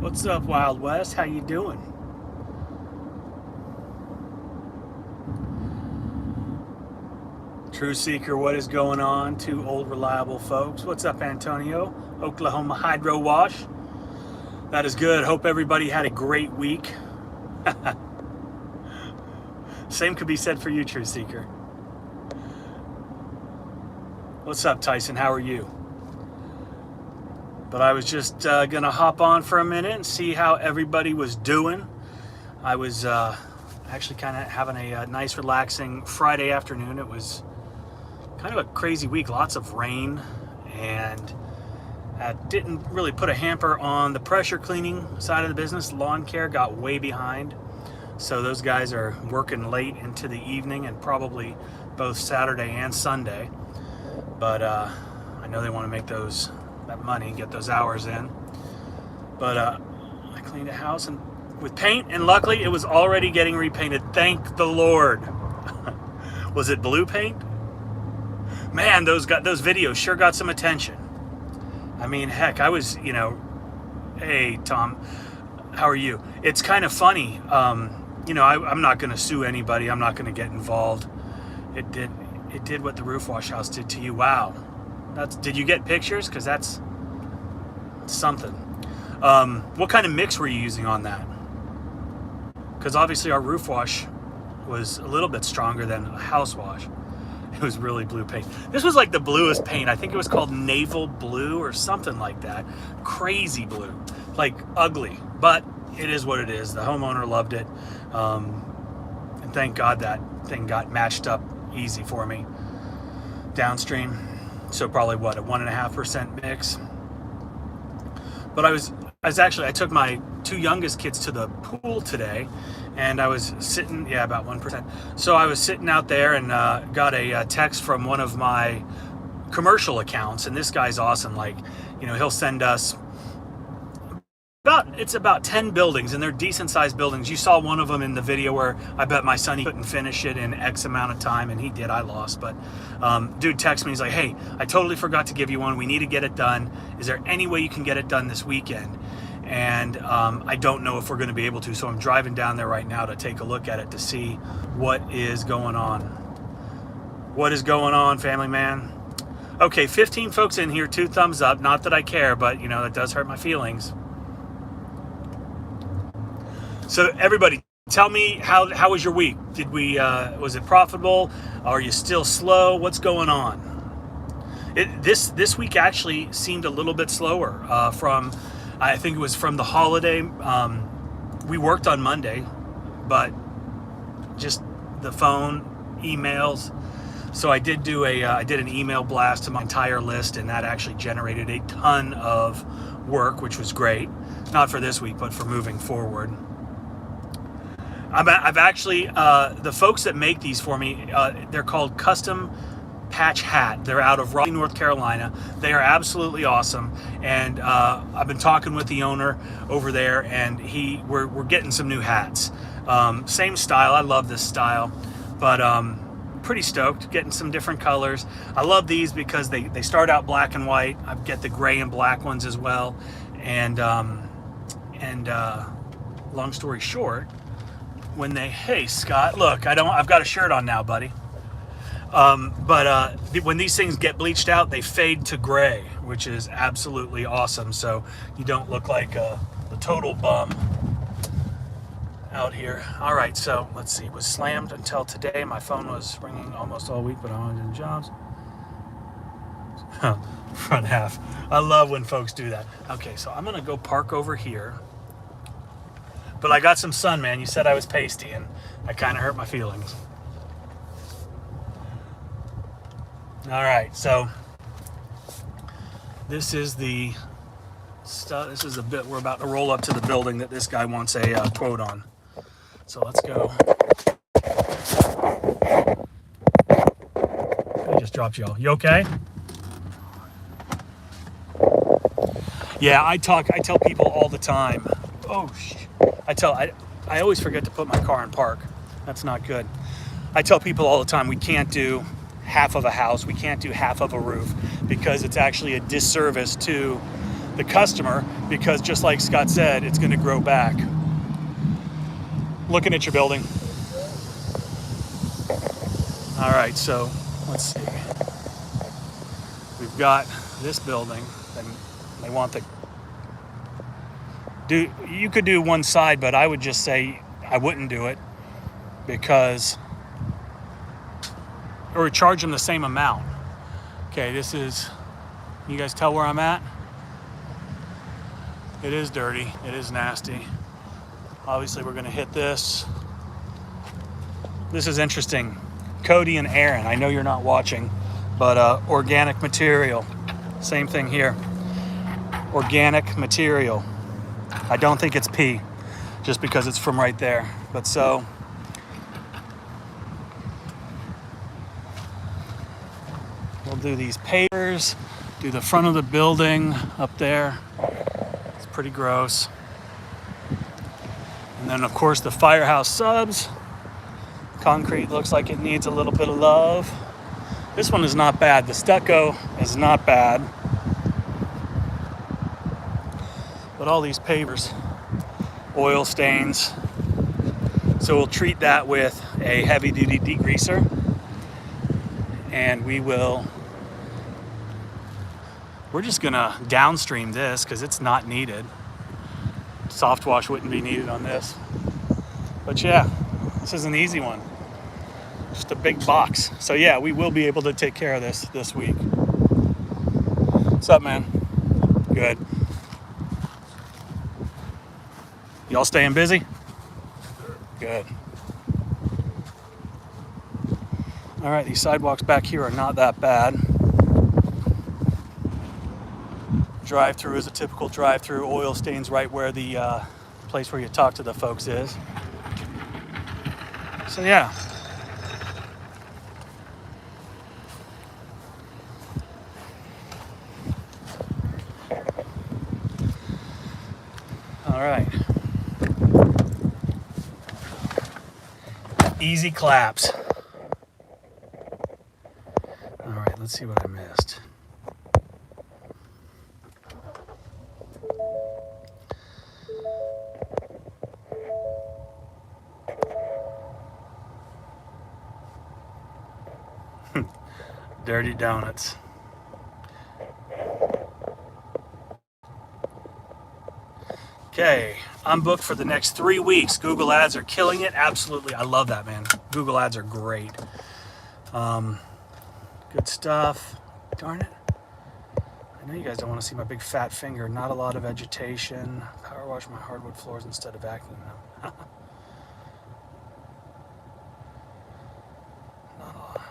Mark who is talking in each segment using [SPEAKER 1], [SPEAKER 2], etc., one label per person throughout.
[SPEAKER 1] What's up, Wild West? How you doing? True Seeker, what is going on? Two old reliable folks. What's up, Antonio? Oklahoma Hydro Wash. That is good. Hope everybody had a great week. Same could be said for you, True Seeker. What's up, Tyson? How are you? But I was just gonna hop on for a minute and see how everybody was doing. I was actually kind of having a nice relaxing Friday afternoon. It was kind of a crazy week, lots of rain, and didn't really put a hamper on the pressure cleaning side of the business. Lawn care got way behind, so those guys are working late into the evening and probably both Saturday and Sunday. But I know they want to make that money, get those hours in. But I cleaned a house and with paint, and luckily it was already getting repainted. Thank the Lord. Was it blue paint? Man, those videos sure got some attention. I mean, heck, I was, hey Tom, how are you? It's kind of funny. I'm not going to sue anybody. I'm not going to get involved. It did what the roof wash house did to you. Wow. Did you get pictures? Because that's something. What kind of mix were you using on that? Because obviously our roof wash was a little bit stronger than a house wash. It was really blue paint. This was like the bluest paint. I think it was called naval blue or something like that. Crazy blue, like ugly, but it is what it is. The homeowner loved it. And thank God that thing got matched up easy for me downstream. So probably what, a 1.5% mix. But I took my two youngest kids to the pool today, and I was sitting, about 1%. So I was sitting out there and got a text from one of my commercial accounts, and this guy's awesome. Like, he'll send us about 10 buildings, and they're decent sized buildings. You saw one of them in the video where I bet my son he couldn't finish it in X amount of time, and he did. I lost. But dude texted me. He's like, hey, I totally forgot to give you one. We need to get it done. Is there any way you can get it done this weekend? And I don't know if we're going to be able to, so I'm driving down there right now to take a look at it to see what is going on. What is going on, family man? Okay, 15 folks in here, 2 thumbs up. Not that I care, but that does hurt my feelings. So everybody, tell me how was your week? Was it profitable? Are you still slow? What's going on? This week actually seemed a little bit slower I think it was from the holiday. We worked on Monday, but just the phone, emails. So I did an email blast to my entire list, and that actually generated a ton of work, which was great. Not for this week, but for moving forward. I've actually, the folks that make these for me, they're called Custom Patch Hat. They're out of Raleigh, North Carolina. They are absolutely awesome. And I've been talking with the owner over there, and we're getting some new hats. Same style. I love this style, but pretty stoked getting some different colors. I love these because they start out black and white. I get the gray and black ones as well. And long story short, hey Scott, look, I've got a shirt on now, buddy. But when these things get bleached out, they fade to gray, which is absolutely awesome. So you don't look like the total bum out here. All right, so let's see. It was slammed until today. My phone was ringing almost all week, but I was in jobs. Front half. I love when folks do that. Okay, so I'm gonna go park over here. But I got some sun, man. You said I was pasty, and that kind of hurt my feelings. All right, so this is the stuff. This is the bit we're about to roll up to the building that this guy wants a quote on. So let's go. I just dropped y'all. You okay? Yeah, I tell people all the time. Oh shit. I always forget to put my car in park. That's not good. I tell people all the time, we can't do half of a house, we can't do half of a roof, because it's actually a disservice to the customer, because just like Scott said, it's going to grow back. Looking at your building. All right, so let's see. We've got this building, and they want you could do one side, but I would just say I wouldn't do it, because, or charge them the same amount. Okay, this is, you guys tell where I'm at? It is dirty, it is nasty. Obviously we're gonna hit this. This is interesting. Cody and Aaron, I know you're not watching, but organic material. Same thing here. Organic material. I don't think it's P, just because it's from right there. But so, we'll do these pavers, do the front of the building up there. It's pretty gross. And then of course the firehouse subs. Concrete looks like it needs a little bit of love. This one is not bad. The stucco is not bad. But all these pavers, oil stains. So we'll treat that with a heavy duty degreaser. And we're just gonna downstream this because it's not needed. Soft wash wouldn't be needed on this. But yeah, this is an easy one. Just a big box. So yeah, we will be able to take care of this week. What's up, man? Good. Y'all staying busy? Good. All right, these sidewalks back here are not that bad. Drive-through is a typical drive-through. Oil stains right where the place where you talk to the folks is. So yeah. All right. Easy claps. All right, let's see what I missed. Dirty donuts. Okay, I'm booked for the next 3 weeks. Google ads are killing it. Absolutely, I love that, man. Google ads are great. Good stuff. Darn it. I know you guys don't want to see my big fat finger. Not a lot of vegetation. Power wash my hardwood floors instead of vacuuming them. Not a lot.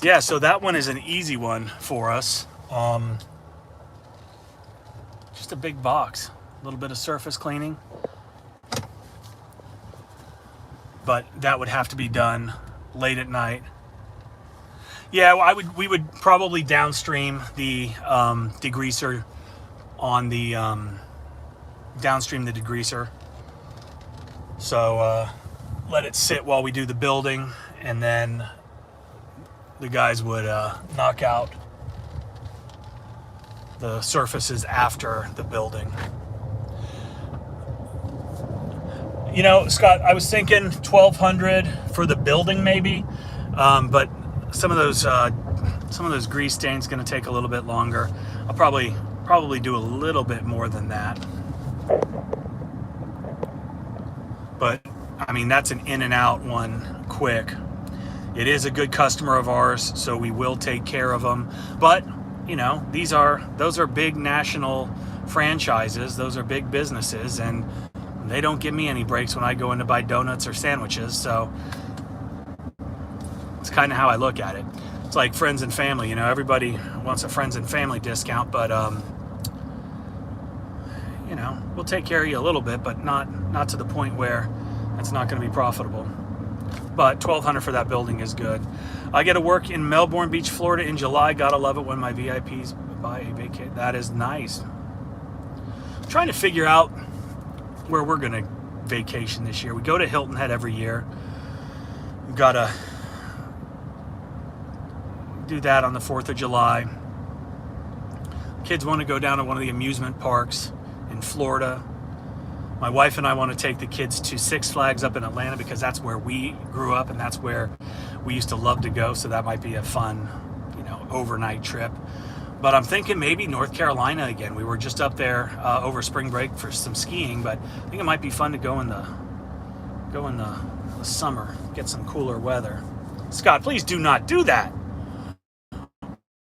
[SPEAKER 1] Yeah, so that one is an easy one for us. Just a big box. A little bit of surface cleaning. But that would have to be done late at night. Yeah, we would probably downstream the degreaser on the downstream the degreaser. So let it sit while we do the building, and then the guys would knock out the surfaces after the building. You know, Scott, I was thinking 1,200 for the building maybe, but some of those grease stains going to take a little bit longer. I'll probably do a little bit more than that. But I mean, that's an in and out one, quick. It is a good customer of ours, so we will take care of them. But you know, those are big national franchises. Those are big businesses, and they don't give me any breaks when I go in to buy donuts or sandwiches. So it's kind of how I look at it. It's like friends and family. You know, everybody wants a friends and family discount, but you know, we'll take care of you a little bit, but not to the point where it's not going to be profitable. But $1,200 for that building is good. I get to work in Melbourne Beach, Florida in July. Gotta love it when my VIPs buy a vacation. That is nice. I'm trying to figure out where we're gonna vacation this year. We go to Hilton Head every year. We've gotta do that on the 4th of July. Kids want to go down to one of the amusement parks in Florida. My wife and I want to take the kids to Six Flags up in Atlanta because that's where we grew up and that's where we used to love to go. So that might be a fun, you know, overnight trip. But I'm thinking maybe North Carolina again. We were just up there over spring break for some skiing, but I think it might be fun to go in the summer, get some cooler weather. Scott, please do not do that.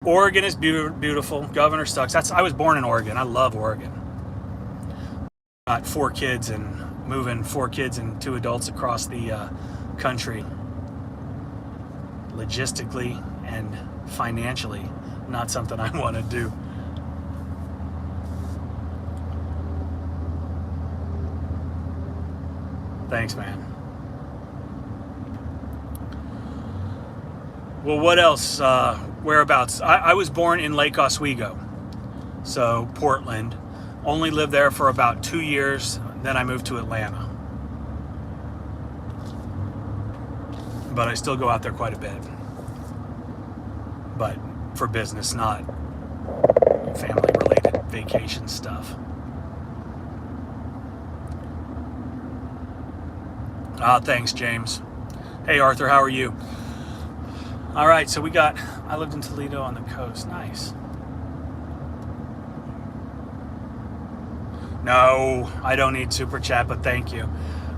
[SPEAKER 1] Oregon is beautiful. Governor sucks. I was born in Oregon. I love Oregon. Got 4 kids and moving 4 kids and 2 adults across the country. Logistically and financially, not something I want to do. Thanks, man. Well, what else? Whereabouts? I was born in Lake Oswego, so Portland. Only lived there for about 2 years, then I moved to Atlanta. But I still go out there quite a bit. But for business, not family-related vacation stuff. Thanks, James. Hey, Arthur, how are you? All right, so I lived in Toledo on the coast. Nice. No, I don't need super chat, but thank you.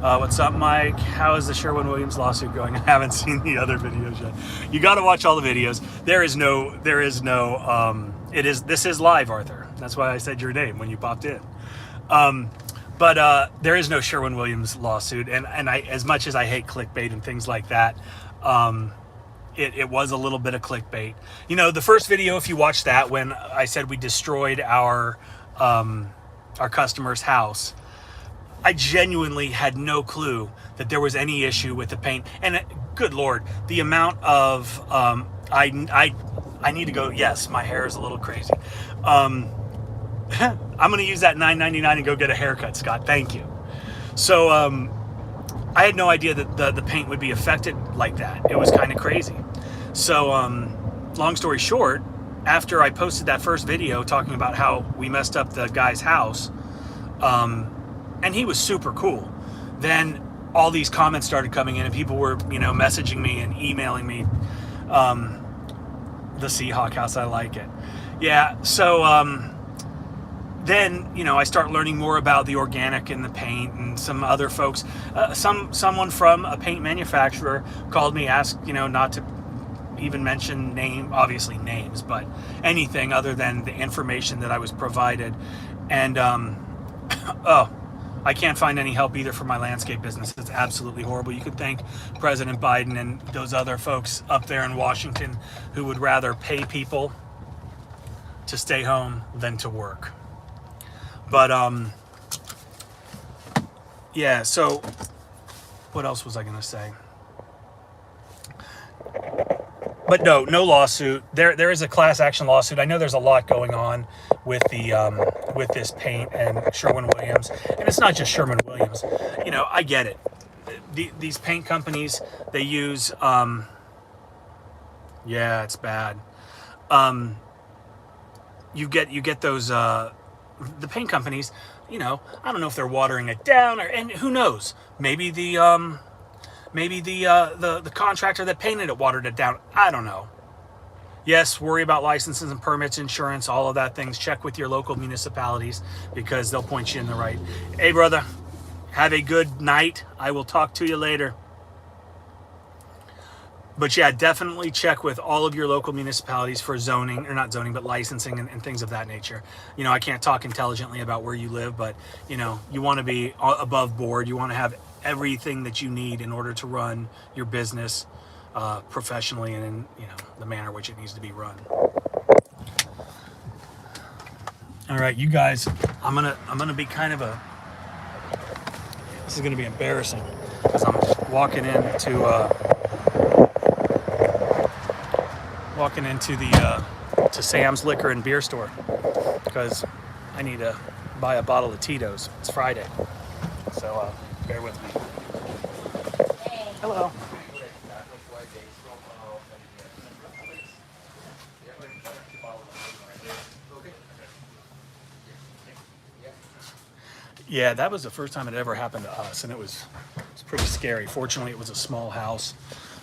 [SPEAKER 1] What's up, Mike? How is the Sherwin-Williams lawsuit going? I haven't seen the other videos yet. You got to watch all the videos. This is live, Arthur. That's why I said your name when you popped in. But there is no Sherwin-Williams lawsuit. And I, as much as I hate clickbait and things like that, it was a little bit of clickbait. You know, the first video, if you watch that, when I said we destroyed our customer's house, I genuinely had no clue that there was any issue with the paint. And good Lord, the amount of, I need to go, yes, my hair is a little crazy. I'm going to use that $9.99 and go get a haircut, Scott. Thank you. So I had no idea that the paint would be affected like that. It was kind of crazy. So long story short, after I posted that first video talking about how we messed up the guy's house, and he was super cool, then all these comments started coming in and people were, you know, messaging me and emailing me, the Seahawk house, I like it. Yeah, so then, you know, I start learning more about the organic and the paint and some other folks. Someone from a paint manufacturer called me, asked, you know, not to even mention obviously names, but anything other than the information that I was provided. And oh, I can't find any help either for my landscape business. It's absolutely horrible. You could thank President Biden and those other folks up there in Washington who would rather pay people to stay home than to work. But yeah, so what else was I gonna say? But no lawsuit. There is a class action lawsuit. I know there's a lot going on with the with this paint and Sherwin-Williams, and it's not just Sherwin-Williams. You know, I get it. These paint companies, they use yeah, it's bad. You get those the paint companies. You know, I don't know if they're watering it down, and who knows? Maybe the contractor that painted it watered it down. I don't know. Yes, worry about licenses and permits, insurance, all of that things. Check with your local municipalities because they'll point you in the right. Hey, brother, have a good night. I will talk to you later. But yeah, definitely check with all of your local municipalities for zoning, or not zoning, but licensing and things of that nature. You know, I can't talk intelligently about where you live, but, you know, you want to be above board. You want to have everything that you need in order to run your business professionally and in, you know, the manner which it needs to be run. All right, you guys, I'm gonna be kind of this is gonna be embarrassing because I'm walking into the to Sam's Liquor and Beer store because I need to buy a bottle of Tito's. It's Friday, so bear with me. Hello. Yeah, that was the first time it ever happened to us, and it was pretty scary. Fortunately, it was a small house.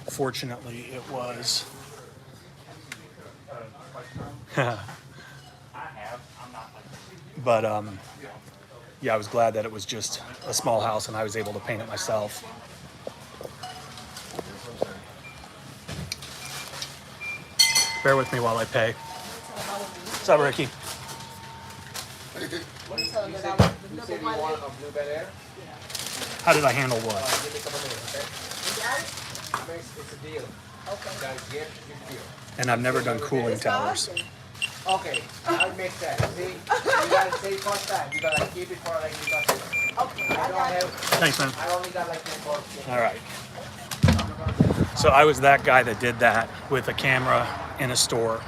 [SPEAKER 1] Fortunately, it was. But yeah, I was glad that it was just a small house and I was able to paint it myself. Bear with me while I pay. What's up, Ricky?
[SPEAKER 2] You said you want a blue bed air?
[SPEAKER 1] How did I handle what?
[SPEAKER 2] Give me a couple minutes, okay? It's a deal. Okay. Guys, get deal.
[SPEAKER 1] And I've never done cooling towers.
[SPEAKER 2] Okay, I'll make that. See, you gotta say first time. You gotta keep it for like you got it. Okay. I don't have.
[SPEAKER 1] Thanks, man.
[SPEAKER 2] I only got like 10 bucks.
[SPEAKER 1] All right. So I was that guy that did that with a camera in a store.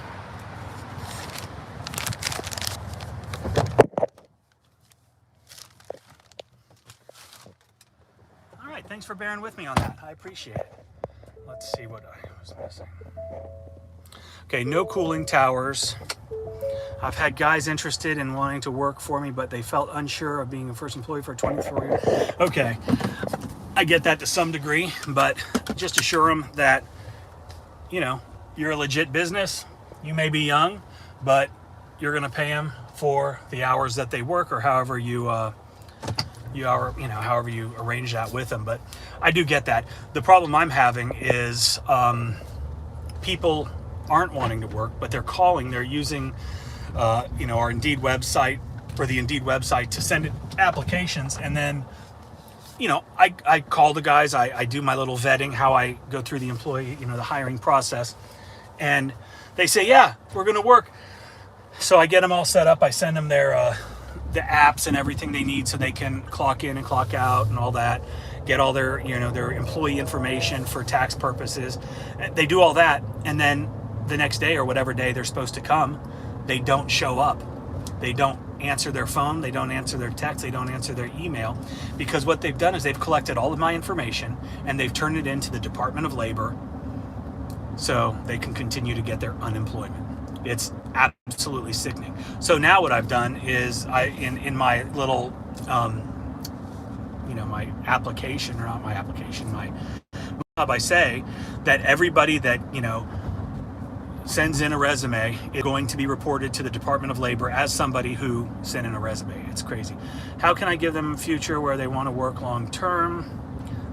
[SPEAKER 1] All right, thanks for bearing with me on that. I appreciate it. Let's see what I was missing. Okay, no cooling towers. I've had guys interested in wanting to work for me, but they felt unsure of being a first employee for 24 years. Okay, I get that to some degree, but just assure them that, you know, you're a legit business. You may be young, but you're going to pay them for the hours that they work, or however however you arrange that with them. But I do get that. The problem I'm having is people aren't wanting to work, but they're calling. They're using, our Indeed website, or the Indeed website, to send applications, and then, I call the guys. I do my little vetting, how I go through the employee, the hiring process, and they say, yeah, we're going to work. So I get them all set up. I send them their the apps and everything they need so they can clock in and clock out and all that. Get all their their employee information for tax purposes. They do all that, and then the next day or whatever day they're supposed to come, they don't show up. They don't answer their phone, they don't answer their text, they don't answer their email, because what they've done is they've collected all of my information and they've turned it into the Department of Labor so they can continue to get their unemployment. It's absolutely sickening. So now what I've done is in my little my application, or not my application, my job, I say that everybody that sends in a resume is going to be reported to the Department of Labor as somebody who sent in a resume. It's crazy. How can I give them a future where they want to work long term?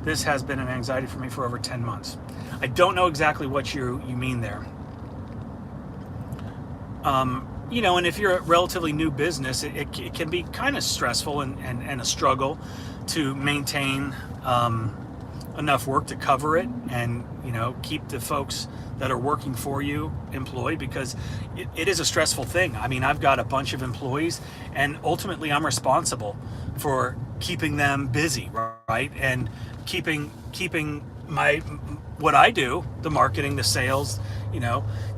[SPEAKER 1] This has been an anxiety for me for over 10 months. I don't know exactly what you mean there. And if you're a relatively new business, it can be kind of stressful and a struggle to maintain enough work to cover it, and keep the folks that are working for you employed, because it is a stressful thing. I mean, I've got a bunch of employees, and ultimately I'm responsible for keeping them busy, right? And keeping my what I do, the marketing, the sales,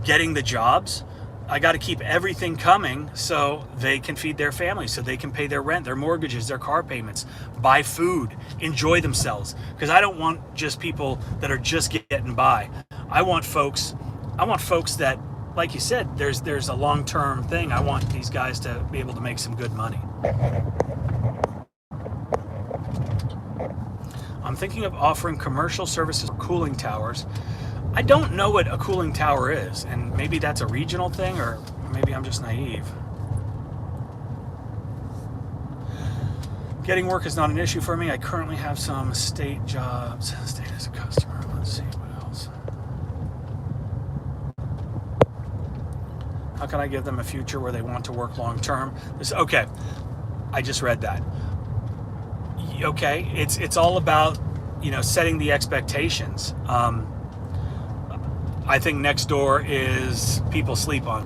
[SPEAKER 1] getting the jobs. I got to keep everything coming so they can feed their families, so they can pay their rent, their mortgages, their car payments, buy food, enjoy themselves. Because I don't want just people that are just getting by. I want folks that, like you said, there's a long-term thing. I want these guys to be able to make some good money. I'm thinking of offering commercial services for cooling towers. I don't know what a cooling tower is, and maybe that's a regional thing, or maybe I'm just naive. Getting work is not an issue for me. I currently have some state jobs. Staying as a customer. Let's see what else. How can I give them a future where they want to work long term? Okay, I just read that. Okay, it's all about setting the expectations. I think next door is people sleep on.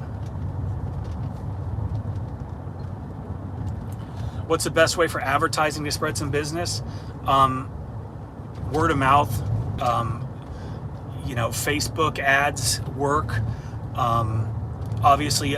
[SPEAKER 1] What's the best way for advertising to spread some business? Word of mouth, Facebook ads work. Obviously,